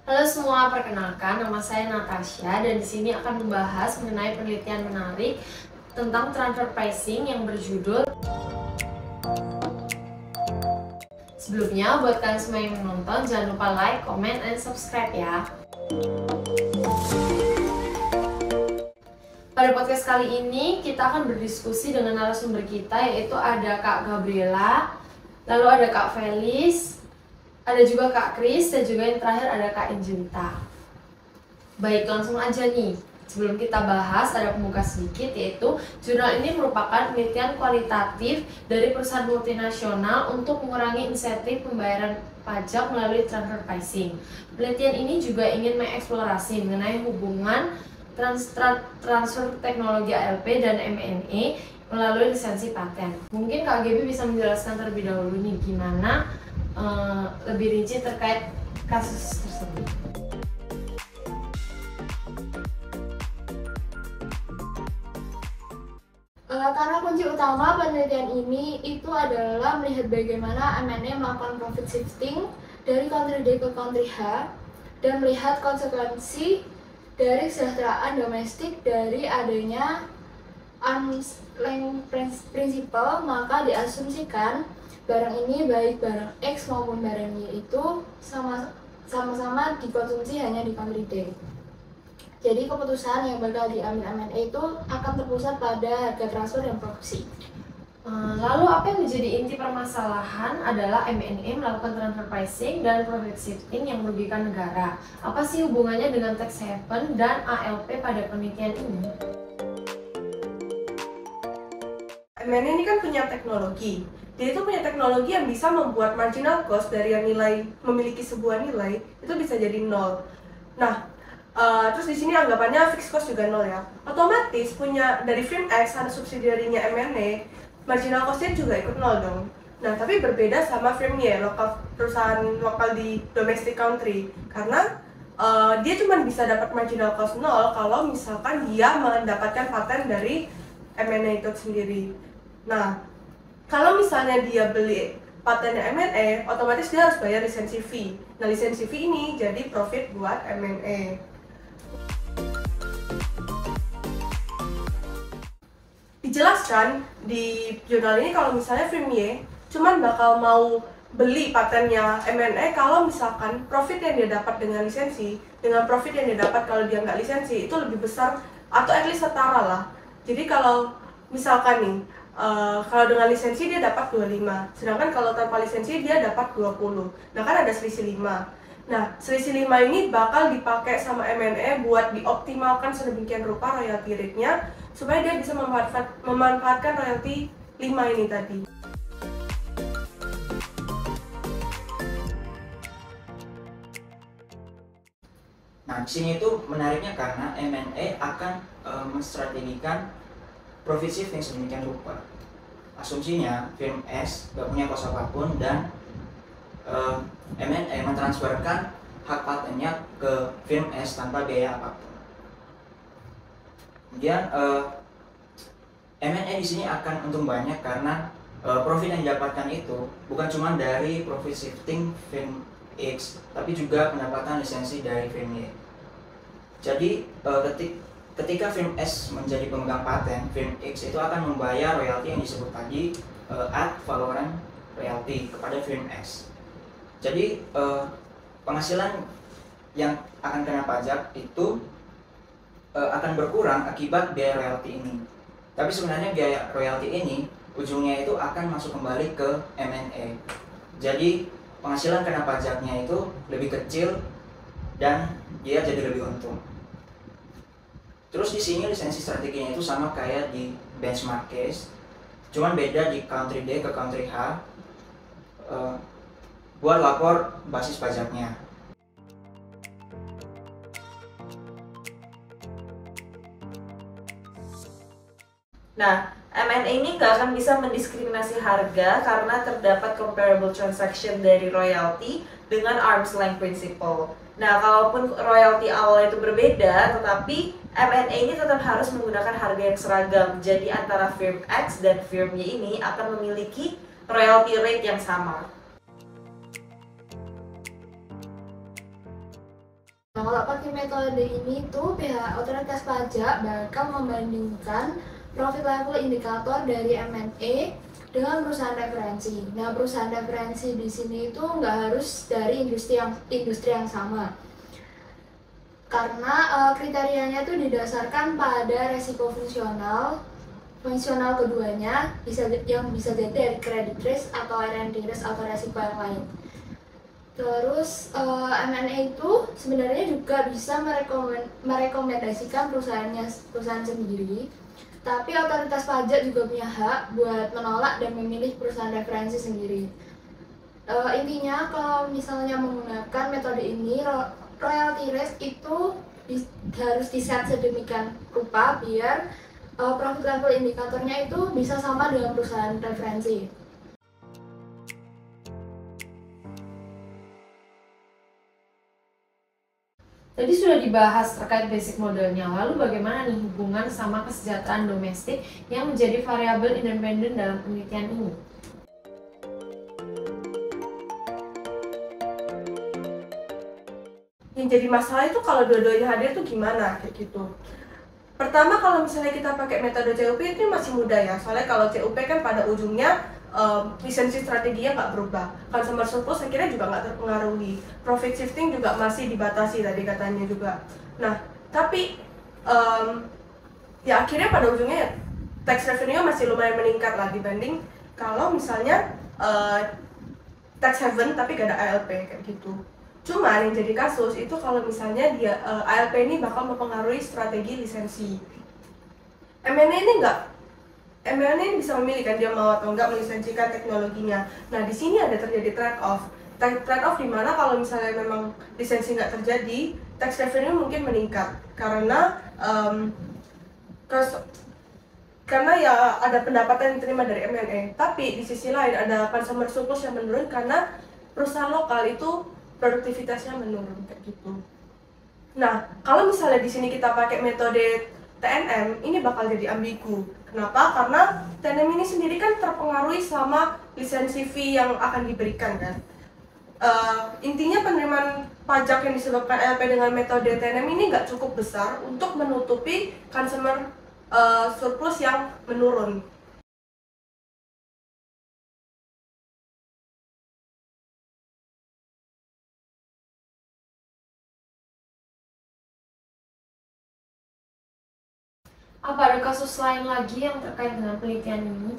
Halo semua, perkenalkan nama saya Natasha dan di sini akan membahas mengenai penelitian menarik tentang transfer pricing yang berjudul. Sebelumnya, buat kalian semua yang menonton, jangan lupa like, comment, and subscribe ya. Pada podcast kali ini, kita akan berdiskusi dengan narasumber kita, yaitu ada Kak Gabriela, lalu ada Kak Felis, ada juga Kak Kris, dan juga yang terakhir ada Kak Injunita. Baik, langsung aja nih. Sebelum kita bahas, ada pembuka sedikit, yaitu jurnal ini merupakan penelitian kualitatif dari perusahaan multinasional untuk mengurangi insentif pembayaran pajak melalui transfer pricing. Penelitian ini juga ingin mengeksplorasi mengenai hubungan transfer teknologi ALP dan M&A melalui lisensi paten. Mungkin Kak Gaby bisa menjelaskan terlebih dahulu nih gimana lebih rinci terkait kasus tersebut. Karena kunci utama penelitian ini itu adalah melihat bagaimana M&A melakukan profit shifting dari country D ke country H dan melihat konsekuensi dari kesejahteraan domestik dari adanya arm's length principle, maka diasumsikan barang ini baik barang X maupun barang Y itu sama-sama dikonsumsi hanya di country D. Jadi keputusan yang bakal diambil M&A itu akan terpusat pada harga transfer dan produksi. Lalu apa yang menjadi inti permasalahan adalah M&A melakukan transfer pricing dan profit shifting yang merugikan negara. Apa sih hubungannya dengan tax haven dan ALP pada penelitian ini? M&A ini kan punya teknologi. Dia itu punya teknologi yang bisa membuat marginal cost dari yang nilai memiliki sebuah nilai itu bisa jadi nol. Nah, terus di sini anggapannya fixed cost juga nol ya. Otomatis punya dari firm X ada subsidiarinya M&A, marginal cost-nya juga ikut nol dong. Nah, tapi berbeda sama firm Y, perusahaan lokal di domestic country, karena dia cuma bisa dapat marginal cost nol kalau misalkan dia mendapatkan paten dari M&A itu sendiri. Nah, kalau misalnya dia beli patennya M&A, otomatis dia harus bayar lisensi fee. Nah, lisensi fee ini jadi profit buat M&A. Dijelaskan di jurnal ini kalau misalnya firm Y cuman bakal mau beli patennya M&A kalau misalkan profit yang dia dapat dengan lisensi dengan profit yang dia dapat kalau dia nggak lisensi itu lebih besar atau at least setara lah. Jadi kalau misalkan nih kalau dengan lisensi dia dapat 25, sedangkan kalau tanpa lisensi dia dapat 20. Nah kan ada selisih 5. Nah, selisih 5 ini bakal dipakai sama M&A buat dioptimalkan sedemikian rupa royalty rate-nya supaya dia bisa memanfaatkan royalty 5 ini tadi. Nah, di sini itu menariknya karena M&A akan menstrategikan profit shifting sedemikian rupa. Asumsinya firm S gak punya kos apapun dan M&A mentransferkan hak patennya ke firm S tanpa biaya apapun. Kemudian M&A di sini akan untung banyak karena profit yang didapatkan itu bukan cuma dari profit shifting firm X, tapi juga pendapatan lisensi dari firm Y. Jadi ketika firm S menjadi pemegang paten, firm X itu akan membayar royalti yang disebut tadi ad valorem royalty kepada firm S. Jadi penghasilan yang akan kena pajak itu akan berkurang akibat biaya royalti ini. Tapi sebenarnya biaya royalti ini ujungnya itu akan masuk kembali ke M&A. Jadi penghasilan kena pajaknya itu lebih kecil dan dia jadi lebih untung. Terus di sini lisensi strateginya itu sama kayak di benchmark case, cuman beda di country D ke country H buat lapor basis pajaknya. Nah, M&A ini nggak akan bisa mendiskriminasi harga karena terdapat comparable transaction dari royalty dengan arm's length principle. Nah, kalaupun royalty awal itu berbeda, tetapi M&A ini tetap harus menggunakan harga yang seragam. Jadi antara firm X dan firm Y ini akan memiliki royalty rate yang sama. Nah, kalau pakai metode ini tuh pihak otoritas pajak bakal membandingkan profit level indikator dari M&A dengan perusahaan referensi. Nah, perusahaan referensi di sini itu nggak harus dari industri yang sama, karena kriterianya itu didasarkan pada resiko fungsional keduanya, yang bisa jadi dari credit risk atau R&D risk atau resiko yang lain. Terus M&A itu sebenarnya juga bisa merekomendasikan perusahaan sendiri, tapi otoritas pajak juga punya hak buat menolak dan memilih perusahaan referensi sendiri. Intinya kalau misalnya menggunakan metode ini, royalty rate itu harus di-set sedemikian rupa biar profit level indikatornya itu bisa sama dengan perusahaan referensi. Tadi sudah dibahas terkait basic modelnya, lalu bagaimana nih hubungan sama kesejahteraan domestik yang menjadi variabel independen dalam penelitian ini? Yang jadi masalah itu kalau dua-duanya hadir tuh gimana, kayak gitu. Pertama, kalau misalnya kita pakai metode CUP itu masih mudah ya, soalnya kalau CUP kan pada ujungnya lisensi strateginya nggak berubah, consumer surplus akhirnya juga nggak terpengaruhi, profit shifting juga masih dibatasi tadi katanya juga. Nah, tapi ya akhirnya pada ujungnya tax revenue masih lumayan meningkat lah dibanding kalau misalnya tax haven tapi gak ada ALP kayak gitu. Cuman yang jadi kasus itu kalau misalnya dia ALP ini bakal mempengaruhi strategi lisensi. M&A ini bisa memilih kan dia mau atau enggak melisensikan teknologinya. Nah, di sini ada terjadi trade-off. Trade-off di mana kalau misalnya memang lisensi nggak terjadi, tax revenue mungkin meningkat karena karena ya ada pendapatan yang diterima dari M&A. Tapi di sisi lain ada consumer surplus yang menurun karena perusahaan lokal itu produktivitasnya menurun kayak gitu. Nah, kalau misalnya di sini kita pakai metode TNM, ini bakal jadi ambigu. Kenapa? Karena TNM ini sendiri kan terpengaruhi sama lisensi fee yang akan diberikan kan. Intinya penerimaan pajak yang disebabkan ALP dengan metode TNM ini nggak cukup besar untuk menutupi consumer surplus yang menurun. Apa ada kasus lain lagi yang terkait dengan penelitian ini?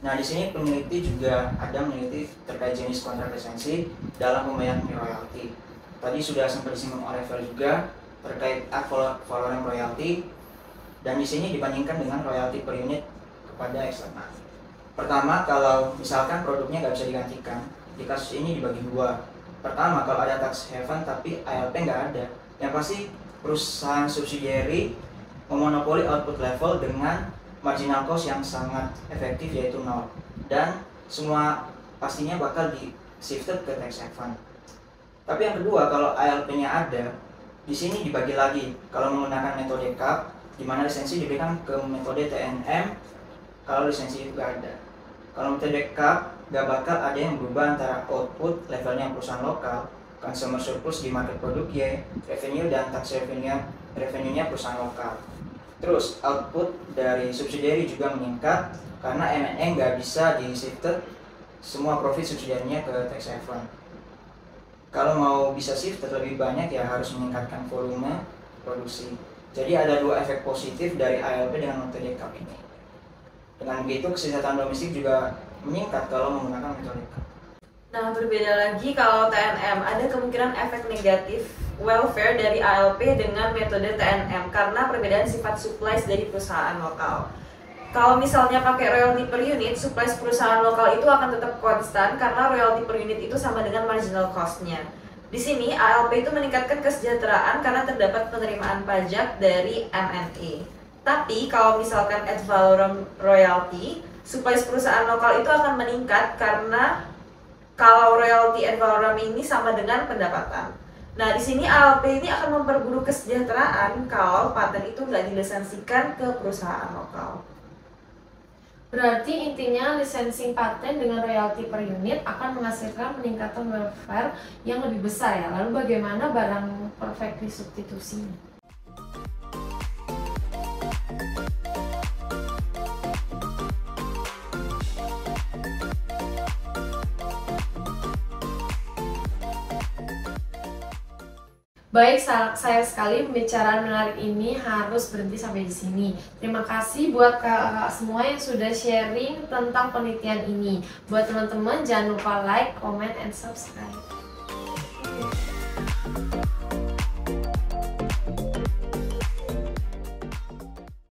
Nah, di sini peneliti juga ada meneliti terkait jenis kontrak lisensi dalam pembayaran royalti. Tadi sudah sempat disinggung oleh Vel juga terkait ad valorem royalti, dan di sini dibandingkan dengan royalti per unit kepada eksternal. Pertama, kalau misalkan produknya nggak bisa digantikan, di kasus ini dibagi dua. Pertama, kalau ada tax haven tapi ALP nggak ada, yang pasti perusahaan subsidiary memonopoli output level dengan marginal cost yang sangat efektif yaitu 0, dan semua pastinya bakal di shifted ke tax haven. Tapi yang kedua, kalau ALP-nya ada, di sini dibagi lagi. Kalau menggunakan metode CAP, di mana lisensi diberikan ke metode TNM, kalau lisensi juga ada. Kalau metode CAP, gak bakal ada yang berubah antara output levelnya perusahaan lokal, consumer surplus di market produk Y, revenue dan tax revenue-nya perusahaan lokal. Terus output dari subsidiary juga meningkat karena M&A nggak bisa di-shifted semua profit subsidiary-nya ke tax haven. Kalau mau bisa shifted lebih banyak ya harus meningkatkan volume produksi. Jadi ada dua efek positif dari ALP dengan metode CAP ini. Dengan begitu kesejahteraan domestik juga meningkat kalau menggunakan metode CAP. Nah, berbeda lagi kalau TNM, ada kemungkinan efek negatif welfare dari ALP dengan metode TNM karena perbedaan sifat supplies dari perusahaan lokal. Kalau misalnya pakai royalty per unit, supplies perusahaan lokal itu akan tetap konstan karena royalty per unit itu sama dengan marginal cost-nya. Di sini ALP itu meningkatkan kesejahteraan karena terdapat penerimaan pajak dari M&A. Tapi kalau misalkan ad valorem royalty, supplies perusahaan lokal itu akan meningkat karena kalau royalty ad valorem ini sama dengan pendapatan. Nah, di sini ALP ini akan memperburuk kesejahteraan kalau paten itu nggak dilisensikan ke perusahaan lokal. Berarti intinya licensing paten dengan royalti per unit akan menghasilkan peningkatan welfare yang lebih besar ya. Lalu bagaimana barang perfectly substitusinya? Baik, sayang sekali pembicaraan menarik ini harus berhenti sampai di sini. Terima kasih buat kakak semua yang sudah sharing tentang penelitian ini. Buat teman-teman jangan lupa like, comment, and subscribe.